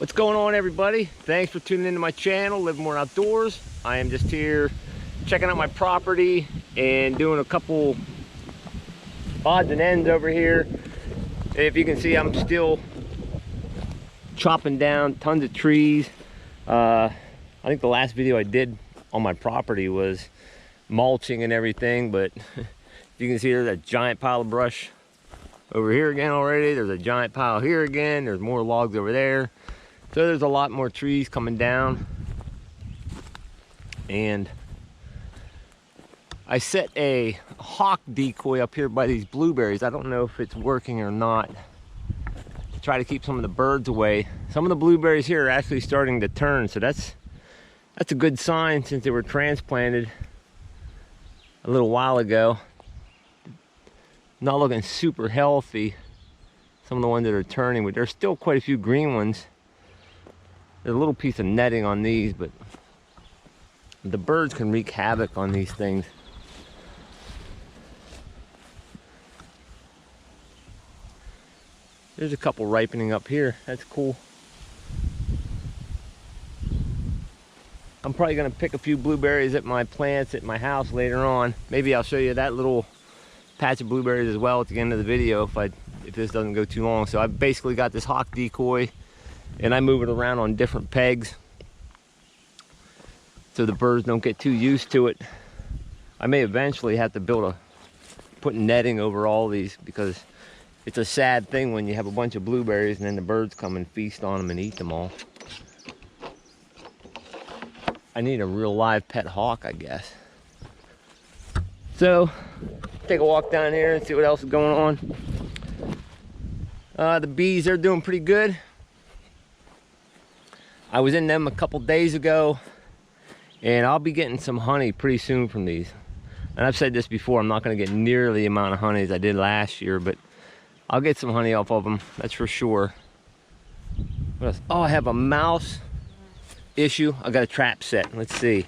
What's going on, everybody? Thanks for tuning into my channel, Live More Outdoors. I am just here checking out my property and doing a couple odds and ends over here. If you can see, I'm still chopping down tons of trees. I think the last video I did on my property was mulching and everything, but you can see there's a giant pile of brush over here again already. There's a giant pile here again. There's more logs over there. So there's a lot more trees coming down. And I set a hawk decoy up here by these blueberries. I don't know if it's working or not, to try to keep some of the birds away. Some of the blueberries here are actually starting to turn, so that's a good sign since they were transplanted a little while ago. Not looking super healthy, some of the ones that are turning, but there's still quite a few green ones. There's a little piece of netting on these, but the birds can wreak havoc on these things. There's a couple ripening up here. That's cool. I'm probably gonna pick a few blueberries at my plants at my house later on. Maybe I'll show you that little patch of blueberries as well at the end of the video if this doesn't go too long. So I've basically got this hawk decoy and I move it around on different pegs so the birds don't get too used to it. I may eventually have to put netting over all these, because it's a sad thing when you have a bunch of blueberries and then the birds come and feast on them and eat them all. I need a real live pet hawk, I guess. So take a walk down here and see what else is going on. The bees, they're doing pretty good. I was in them a couple days ago, and I'll be getting some honey pretty soon from these. And I've said this before, I'm not going to get nearly the amount of honey as I did last year, but I'll get some honey off of them, that's for sure. What else? Oh, I have a mouse issue. I got a trap set. Let's see.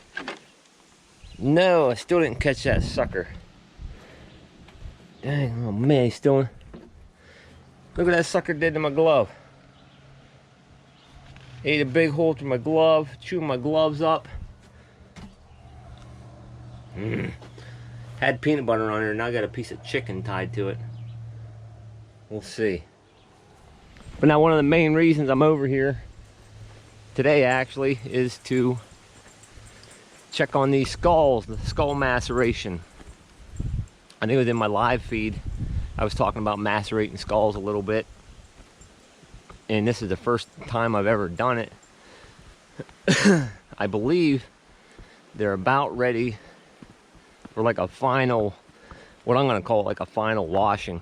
No, I still didn't catch that sucker. Dang, oh man, he's still... Look what that sucker did to my glove. Ate a big hole through my glove, chewed my gloves up. Had peanut butter on there, now I got a piece of chicken tied to it. We'll see. But now one of the main reasons I'm over here today actually is to check on these skulls, the skull maceration. I think it was in my live feed. I was talking about macerating skulls a little bit. And this is the first time I've ever done it. I believe they're about ready for like a final, what I'm gonna call like a final washing.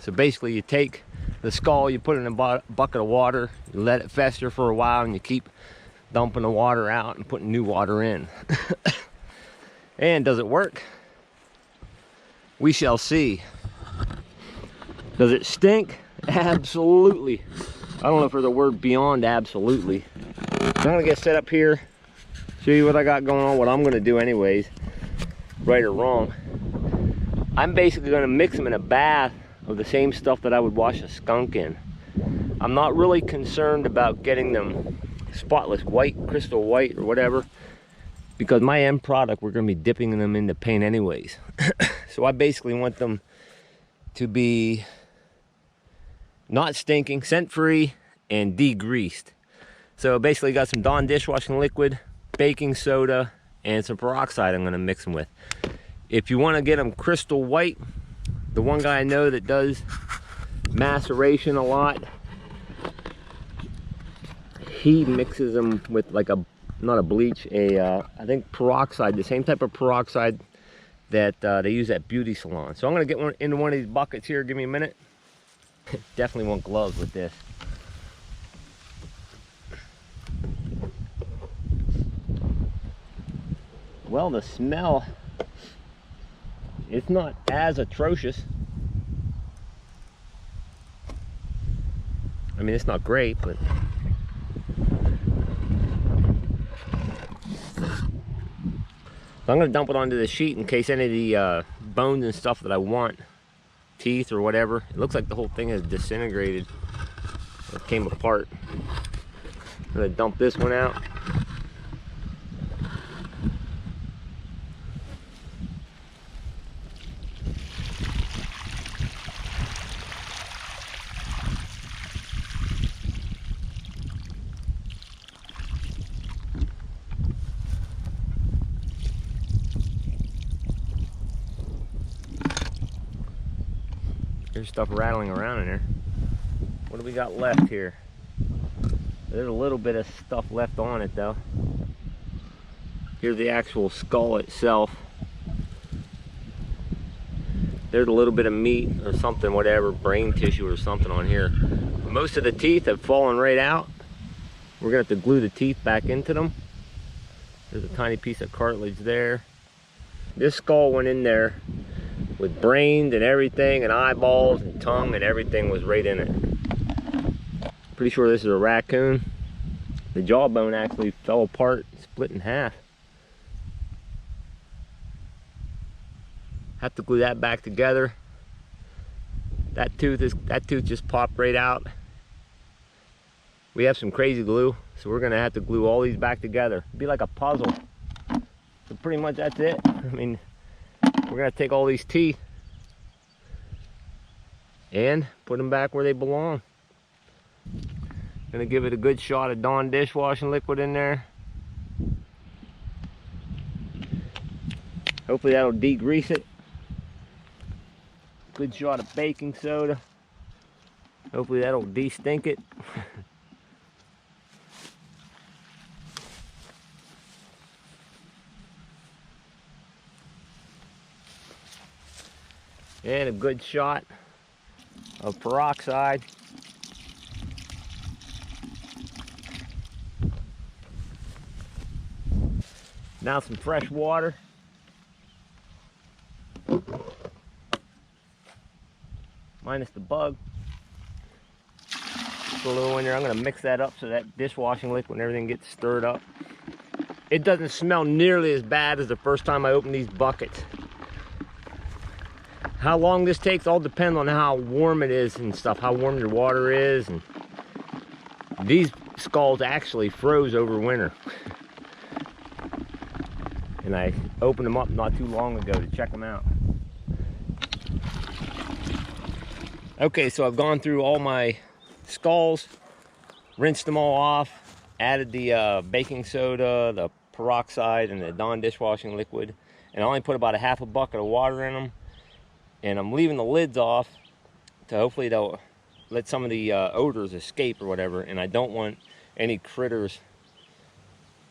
So basically you take the skull, you put it in a bucket of water, you let it fester for a while, and you keep dumping the water out and putting new water in. And does it work? We shall see. Does it stink? Absolutely. I don't know if there's a word beyond absolutely. I'm gonna get set up here, show you what I got going on, what I'm gonna do anyways, right or wrong. I'm basically gonna mix them in a bath of the same stuff that I would wash a skunk in. I'm not really concerned about getting them spotless white, crystal white or whatever, because my end product, we're gonna be dipping them into paint anyways. So I basically want them to be not stinking, scent-free, and degreased. So basically got some Dawn dishwashing liquid, baking soda, and some peroxide I'm gonna mix them with. If you wanna get them crystal white, the one guy I know that does maceration a lot, he mixes them with like a, not a bleach, I think peroxide, the same type of peroxide that they use at beauty salons. So I'm gonna get one into one of these buckets here, give me a minute. Definitely want gloves with this. Well, the smell, it's not as atrocious. I mean, it's not great, but I'm gonna dump it onto the sheet in case any of the bones and stuff that I want, teeth or whatever. It looks like the whole thing is disintegrated. It came apart. I'm gonna dump this one out. There's stuff rattling around in there. What do we got left here? There's a little bit of stuff left on it though. Here's the actual skull itself. There's a little bit of meat or something, whatever, brain tissue or something on here. Most of the teeth have fallen right out. We're gonna have to glue the teeth back into them. There's a tiny piece of cartilage there. This skull went in there with brains and everything, and eyeballs and tongue and everything was right in it. Pretty sure this is a raccoon. The jawbone actually fell apart, split in half. Have to glue that back together. That tooth just popped right out. We have some crazy glue, so we're gonna have to glue all these back together. It'd be like a puzzle. So pretty much that's it. I mean, we're gonna take all these teeth and put them back where they belong. Gonna give it a good shot of Dawn dishwashing liquid in there. Hopefully that'll degrease it. Good shot of baking soda. Hopefully that'll de-stink it. And a good shot of peroxide. Now some fresh water. Minus the bug. Just a little in there. I'm going to mix that up so that dishwashing liquid and everything gets stirred up. It doesn't smell nearly as bad as the first time I opened these buckets. How long this takes all depends on how warm it is and stuff, how warm your water is. And these skulls actually froze over winter. And I opened them up not too long ago to check them out. Okay, so I've gone through all my skulls, rinsed them all off, added the baking soda, the peroxide, and the Dawn dishwashing liquid. And I only put about a half a bucket of water in them. And I'm leaving the lids off to hopefully they'll let some of the odors escape or whatever. And I don't want any critters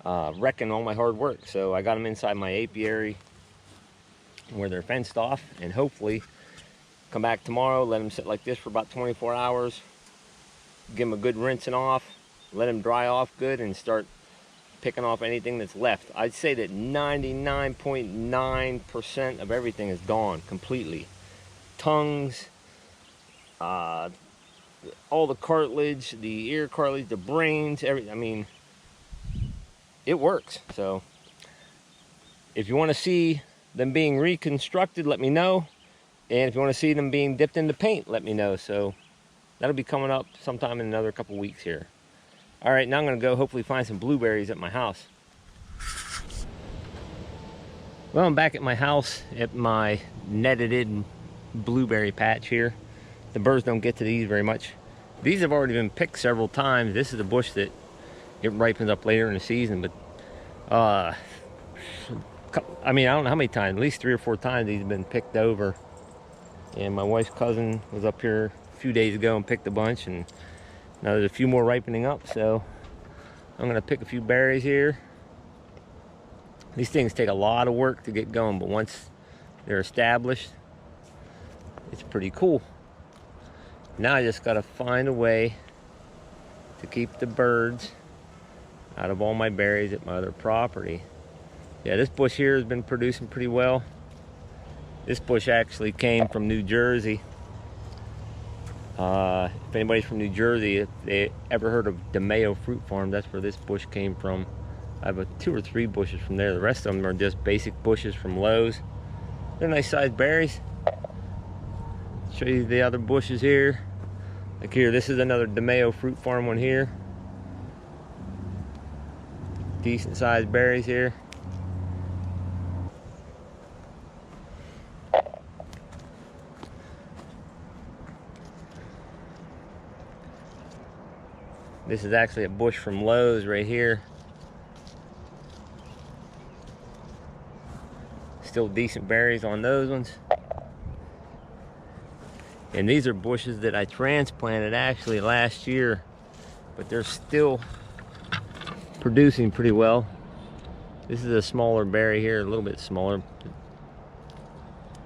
wrecking all my hard work. So I got them inside my apiary where they're fenced off, and hopefully come back tomorrow, let them sit like this for about 24 hours, give them a good rinsing off, let them dry off good, and start picking off anything that's left. I'd say that 99.9% of everything is gone completely. Tongues, all the cartilage, the ear cartilage, the brains, everything. I mean, it works. So if you want to see them being reconstructed, let me know. And if you want to see them being dipped into paint, let me know. So that'll be coming up sometime in another couple weeks here. All right, now I'm going to go hopefully find some blueberries at my house. Well, I'm back at my house at my netted blueberry patch here. The birds don't get to these very much. These have already been picked several times. This is a bush that it ripens up later in the season, but I mean, I don't know how many times, at least 3 or 4 times these have been picked over. And my wife's cousin was up here a few days ago and picked a bunch, and now there's a few more ripening up, so I'm gonna pick a few berries here. These things take a lot of work to get going, but once they're established, it's pretty cool. Now I just gotta find a way to keep the birds out of all my berries at my other property. Yeah, this bush here has been producing pretty well. This bush actually came from New Jersey. If anybody's from New Jersey, if they ever heard of DeMayo Fruit Farm, that's where this bush came from. I have 2 or 3 bushes from there. The rest of them are just basic bushes from Lowe's. They're nice sized berries. Show you the other bushes here. Like here, this is another DeMayo Fruit Farm one here. Decent sized berries here. This is actually a bush from Lowe's right here. Still decent berries on those ones. And these are bushes that I transplanted actually last year, but they're still producing pretty well. This is a smaller berry here, a little bit smaller,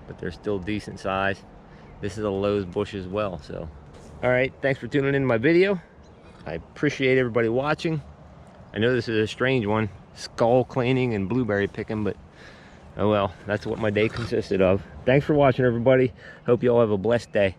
but they're still decent size. This is a Lowe's bush as well. So, all right, thanks for tuning in my video. I appreciate everybody watching. I know this is a strange one, skull cleaning and blueberry picking, but oh well, that's what my day consisted of. Thanks for watching, everybody. Hope you all have a blessed day.